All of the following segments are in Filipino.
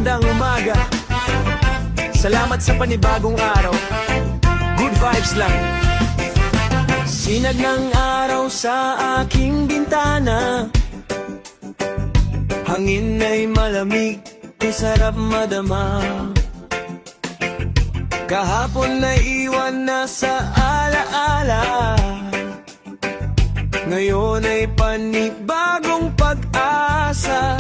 magandang umaga. Salamat sa panibagong araw. Good vibes lang. Sinag ng araw sa aking bintana, hangin ay malamig, ay sarap madama. Kahapon na iwan na sa alaala, ngayon ay panibagong pag-asa.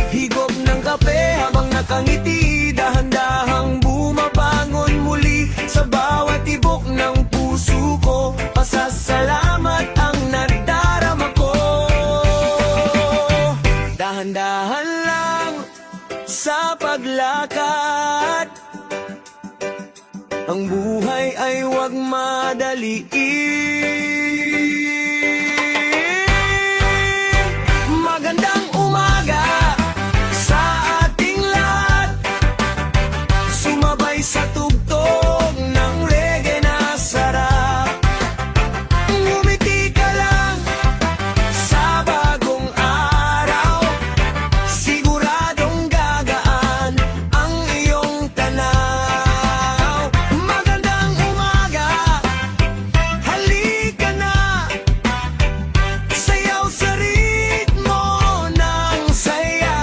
Higop ng kape habang nakangiti, dahan-dahang bumabangon muli. Sa bawat tibok ng puso ko, pasasalamat ang nadarama ko. Dahan-dahan lang sa paglakad, ang buhay ay huwag madaliin. Magandang umaga sa ating lahat, sumabay sa tugtog ng reggae na sarap. Ngumiti ka lang sa bagong araw, siguradong gagaan ang iyong tanaw. Magandang umaga, halika na, sayaw sa ritmo ng saya.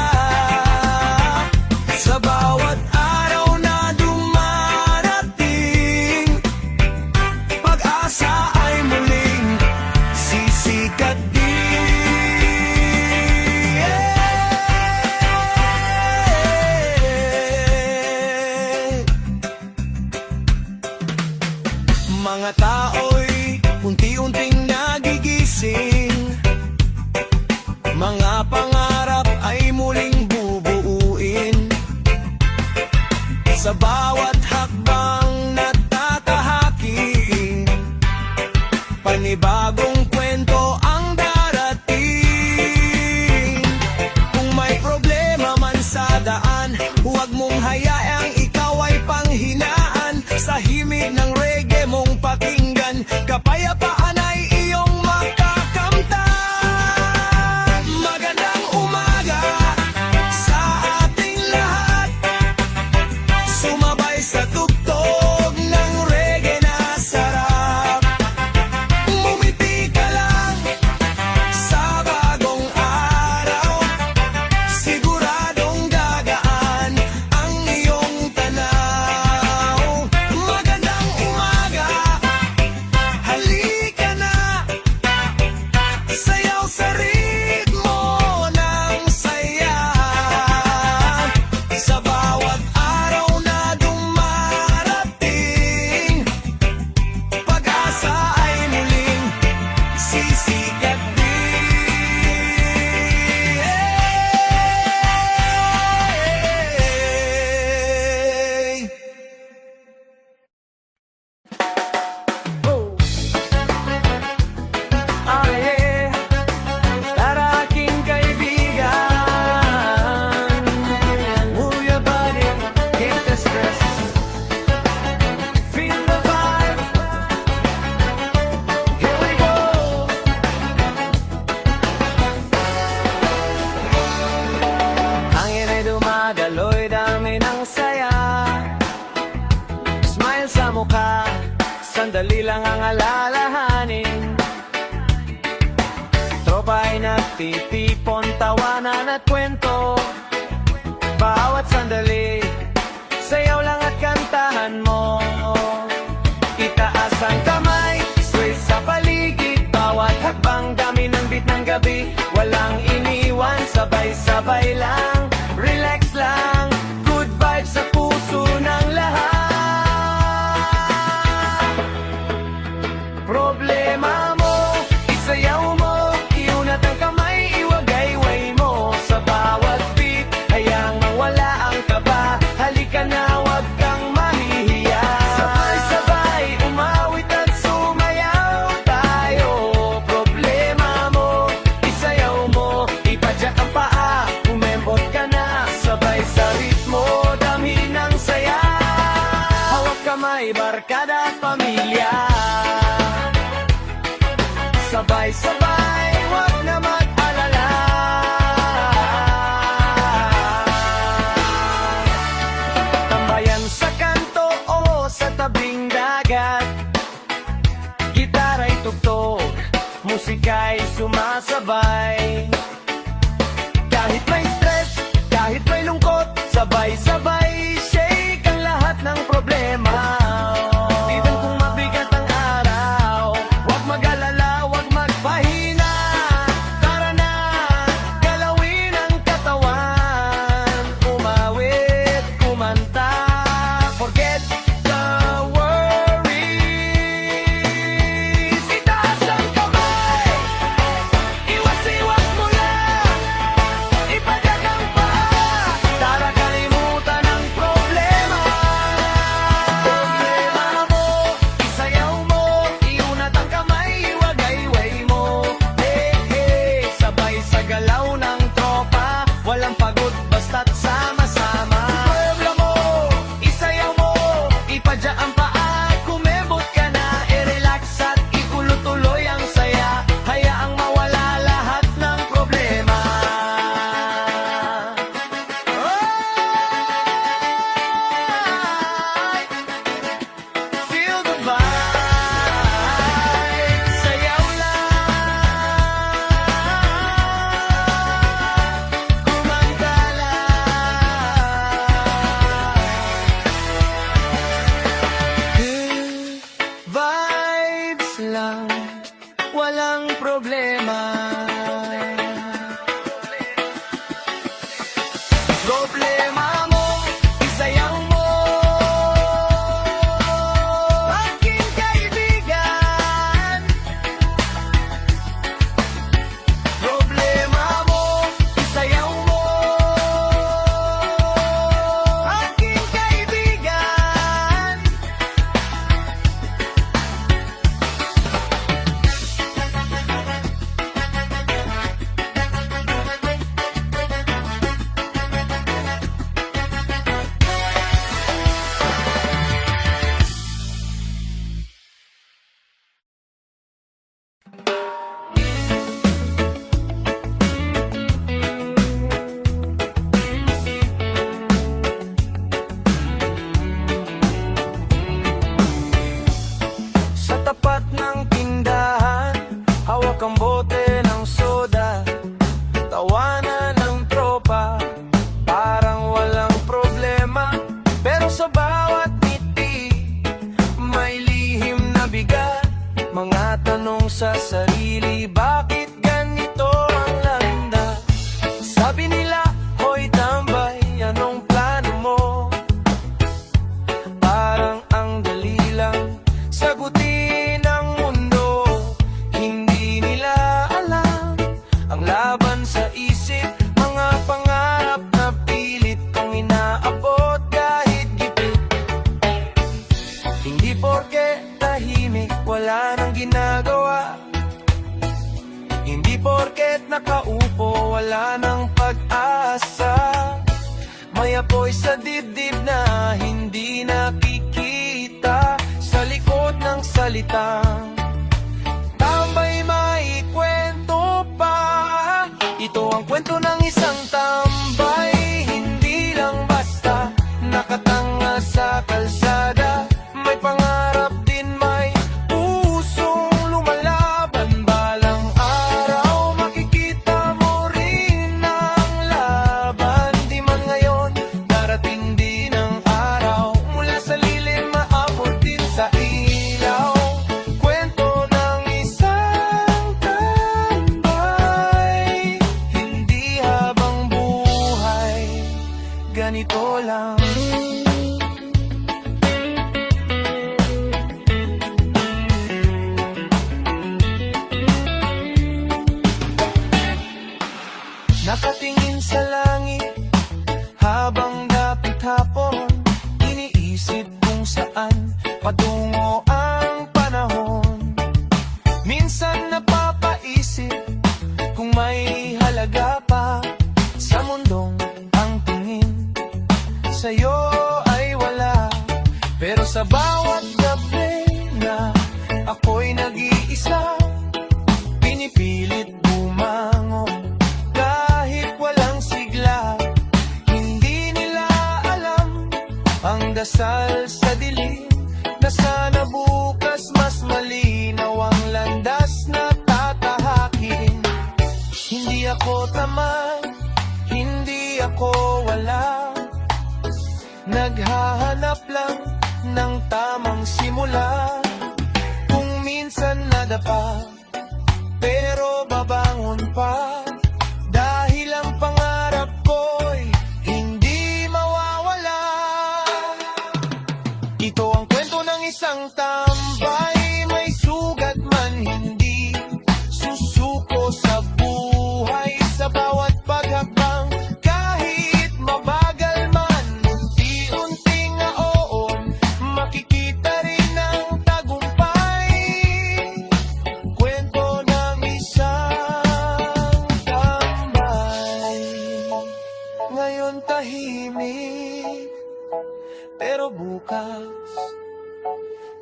Sa bawat araw na dumarating, pag-asa ay muling sisikat din. Mga tao'y unti-unting nagigising, mga pangarap ay muling bubuuin. Sa bawat hakbang natatahaking, panibagong kwento ang darating. Kung may problema man sa daan, huwag mong hayaang ikaw ay panghinaan. Sa himig ng reggae mong pakinggan, kapayapaan ay iyong makakamtan. Magandang umaga sa ating lahat, sumabay sa tugtog ng reggae na sarap. Ngumiti ka lang sa bagong araw, siguradong gagaan ang iyong tanaw. Magandang umaga, halika na, sayaw sa ritmo ng saya. Sa bawat araw na dumarating, pag-asa ay muling sisikat din. Oh. Ah, yeah. Tara aking kaibigan, move your body, get the stress, feel the vibe, here we go. Hangin ay dumadaloy, dami ng saya, smile sa mukha, sandali lang ang alalahanin. Tropa ay nagtitipon, tawanan at kwento. Bawat sandali, sayaw lang at kantahan mo. Itaas ang kamay, sway sa paligid. Bawat hakbang, dami ng beat ng gabi. Walang iniwan, sabay-sabay lang, relax lang, good vibes sa puso ng lahat. Problema mo, isayaw mo, iunat ang kamay, iwagayway mo. Sa bawat beat, hayang mawala ang kaba. Halika na, wag kang mahihiya. Sabay-sabay, umawit at sumayaw tayo. Problema mo, isayaw mo, ipadyak ang paa, umembot ka na. Sabay sa ritmo, damhin ng saya. Hawak kamay, barkada at pamilya. Sabay-sabay, wag na mag-alala. walang pagod basta't sama-sama. Pueblo mo, isayaw mo, ipadya ang paa, kumebot ka na, i-relax at ituloy ang saya, hayaang mawala lahat ng problema. Feel the vibe, sayaw lang, kumanta lang. Good vibes lang, walang problema. Problema mo, isayaw mo, aking kaibigan. Problema mo, isayaw mo, aking kaibigan. Sa tapat ng tindahan, hawak ang bote ng soda, tawanan ng tropa, parang walang problema. Pero sa bawat ngiti, may lihim na bigat, mga tanong sa sarili, bakit ganito ang landa? Sabi nila, hoy tambay, anong plano mo? Parang ang dali lang sagutin ang mundo, hindi nila alam ang laban sa isip, mga pangarap na pilit kong inaabot kahit gipit. Hindi porke tahimik, wala nang ginagawa, hindi porket nakaupo, wala nang pag-asa. May apoy sa dibdib na hindi nakikita, sa likod ng salitang tambay may kwento pa. Ito ang kwento ng isang tambay, hindi lang basta nakatanga sa kalsada. May pangarap din, may pusong lumalaban, balang araw makikita mo rin ang laban. Di man ngayon, darating din ang araw, mula sa lilim maabot din sa ilaw. Kwento ng isang tambay, hindi habang buhay ganito lang. Nakatingin sa langit habang dapit hapon, iniisip kung saan patungo ang panahon. Minsan napapaisip kung may halaga pa sa mundong ang tingin sa'yo ay wala. Pero sa bawat gabi na ako'y nag-iisa, pinipilit bumangon kahit walang sigla. Hindi nila alam ang dasal sa dilim, na sana bukas mas malinaw ang landas na tatahakin. Hindi ako tamad, hindi ako wala, naghahanap lang ng tamang simula. Kung minsan nadapa, pero babangon pa, dahil ang pangarap ko'y hindi mawawala. Ito ang kwento ng isang tambay, may sugat man hindi susuko sa buhay. Sa bawat paghakbang, kahit mabagal man, unti-unting aoon, makikita rin ang tagumpay. Kwento ng isang Ngayon tahimik, pero bukas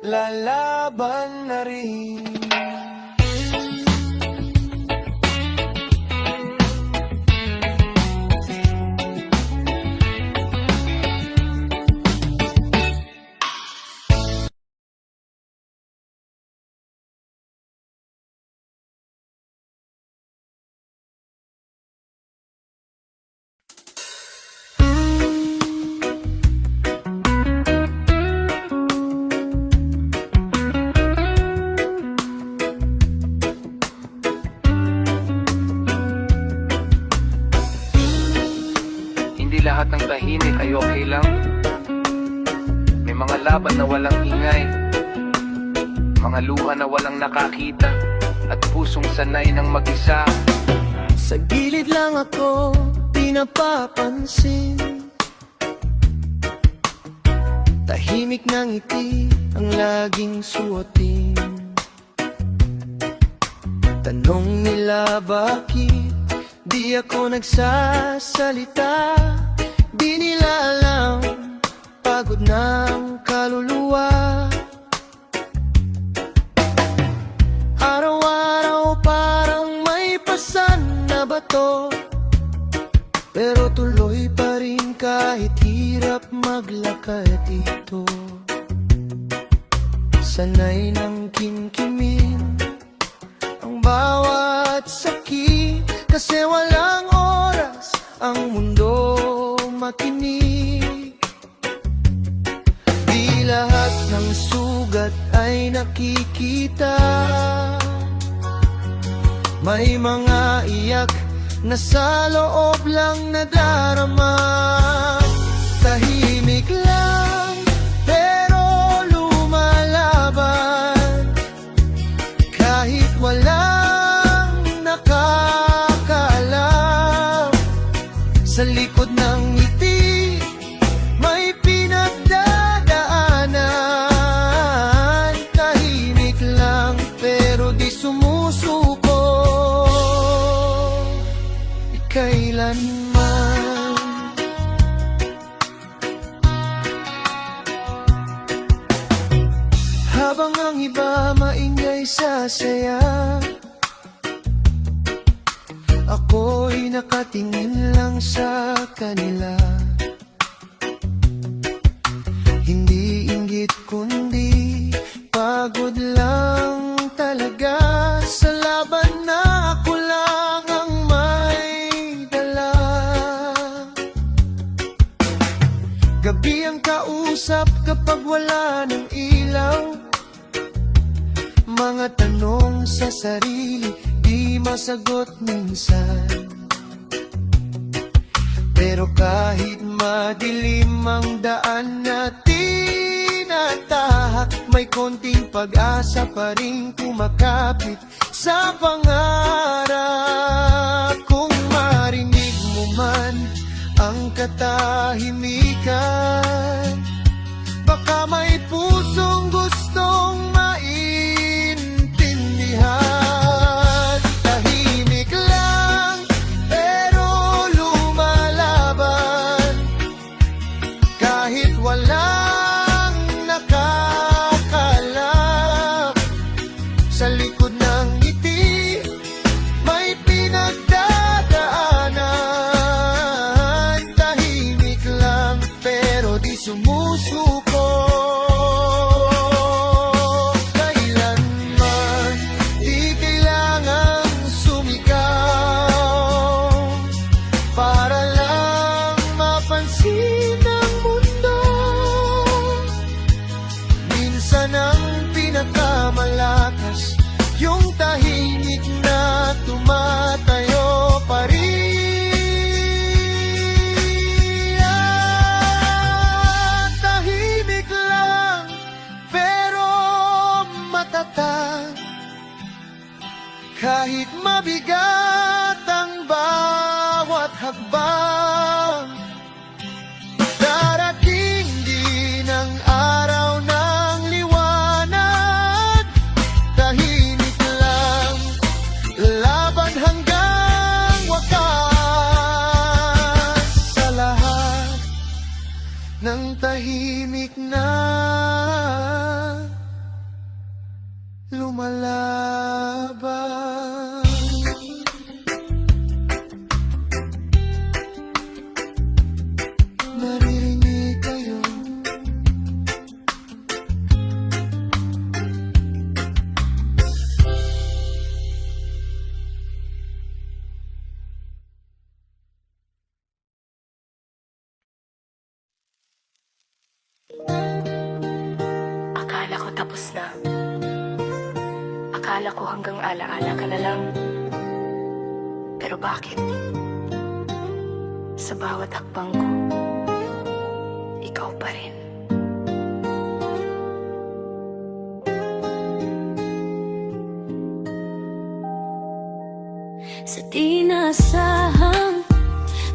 lalaban na rin. Hindi lahat ng tahimik ay okay lang. May mga laban na walang ingay, mga luha na walang nakakita, at pusong sanay ng mag-isa. Sa gilid lang ako, di napapansin. Tahimik ng ngiti ang laging suotin. Tanong nila bakit di ako nagsasalita. Di nila alam, pagod ng kaluluwa. Araw-araw parang may pasan na bato, pero tuloy pa rin kahit hirap maglakad dito. Sanay ng kimkimin ang bawat sakit, kasi walang oras ang mundo makinig. Di lahat ng sugat ay nakikita. May mga iyak na sa loob lang nadarama. Tahimik lang pero lumalaban, kahit walang nakakaalam. Sa likod ng ngiti may pinagdadaanan. Tahimik lang pero di sumusuko kailanman. Habang ang iba maingay sa saya, ako'y nakatingin lang sa kanila. Hindi inggit kundi pagod lang talaga. Sa laban na ako lang ang may dala. Gabi ang kausap kapag wala ng ilaw. Mga tanong sa sarili di masagot minsan. Pero kahit madilim ang daan na tinatahak, may konting pag-asa pa rin kumakapit sa pangarap. Kung marinig mo man ang katahimikan, baka may pusong gustong maintindihan. Tahimik lang pero lumalaban, kahit walang nakakalap. Sa likod ng ngiti may pinagdadaanan. Tahimik lang pero di sumusuko. tahimik na lumalaban. Naririnig kayo, akala ko tapos na. Akala ko hanggang alaala ka na lang. Pero bakit? Sa bawat hakbang ko, ikaw pa rin. Sa di naasahang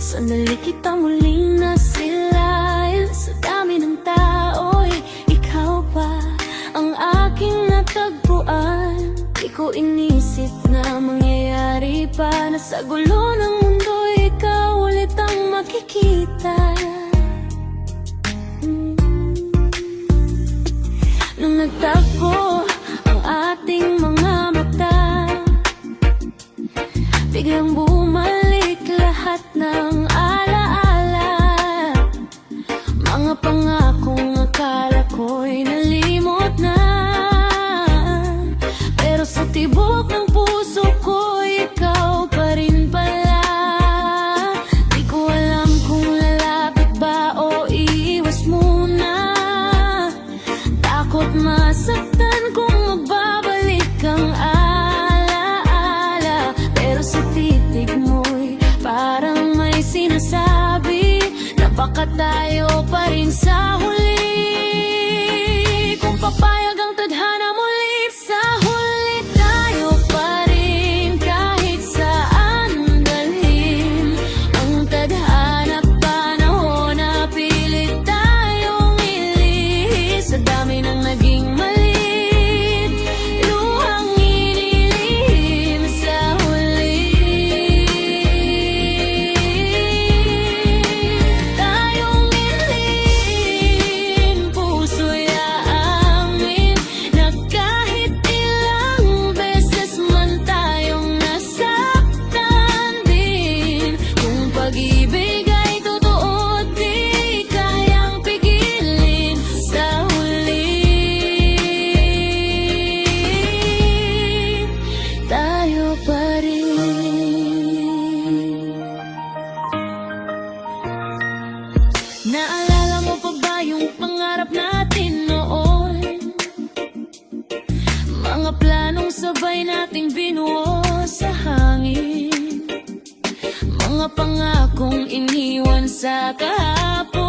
sandali kita muling nasilayan. Sa dami ng tao'y ikaw pa ang aking natagpuan. Di ko inisip na mangyayari pa na sa gulo ng mundo ikaw ulit ang makikita. Nung nagtagpo ang ating mga mata, biglang bumalik lahat ng alaala. Mga pangakong akala ko'y nalimot na, pero sa tibok ng puso ko, ikaw pa rin pala. Di ko alam kung lalapit ba o iiwas muna. Takot masaktan kung magbabalik ang alaala. Pero sa titig mo'y parang may sinasabi na baka tayo pa rin sa huli. Kung papayag ang tadhana muli, sa huli tayo pa rin. Kahit saan dalhin ang tadhana, panahon na pilit tayong ilihis. Sa dami ng naging malit, luhang inilihim sa huli. Tayong ilin, puso'y aamin na kahit ilang beses man tayong nasaktan din. Kung pag-ibig ay totoo, di kayang pigilin sa huli. Tayo pa rin. Naalala mo pa ba yung pangarap natin noon? Mga planong sabay nating binuo sa hangin, mga pangakong iniwan sa kahapon.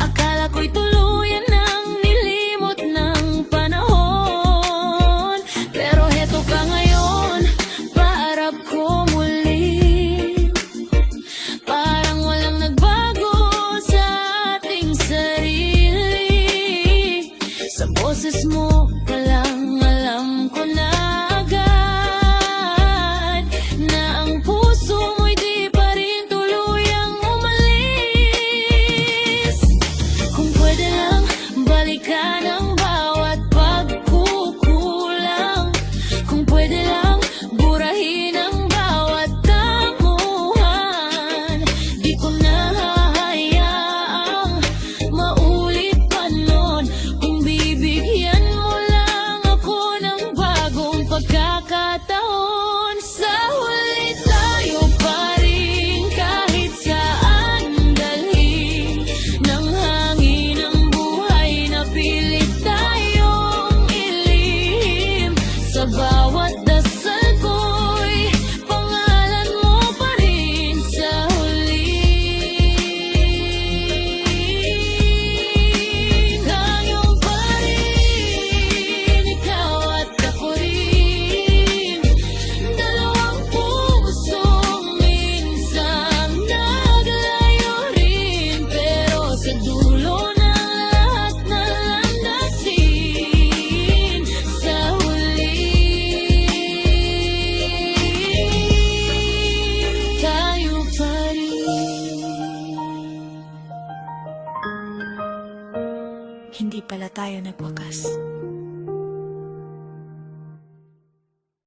Akala ko'y tuluyan ng nilimot ng panahon, pero heto ka ngayon, paarap ko muli. Parang walang nagbago sa ating sarili. Sa boses mo pa lang alam ko na agad na ang puso mo'y di pa rin tuluyang umalis. hindi pala tayo nagwakas.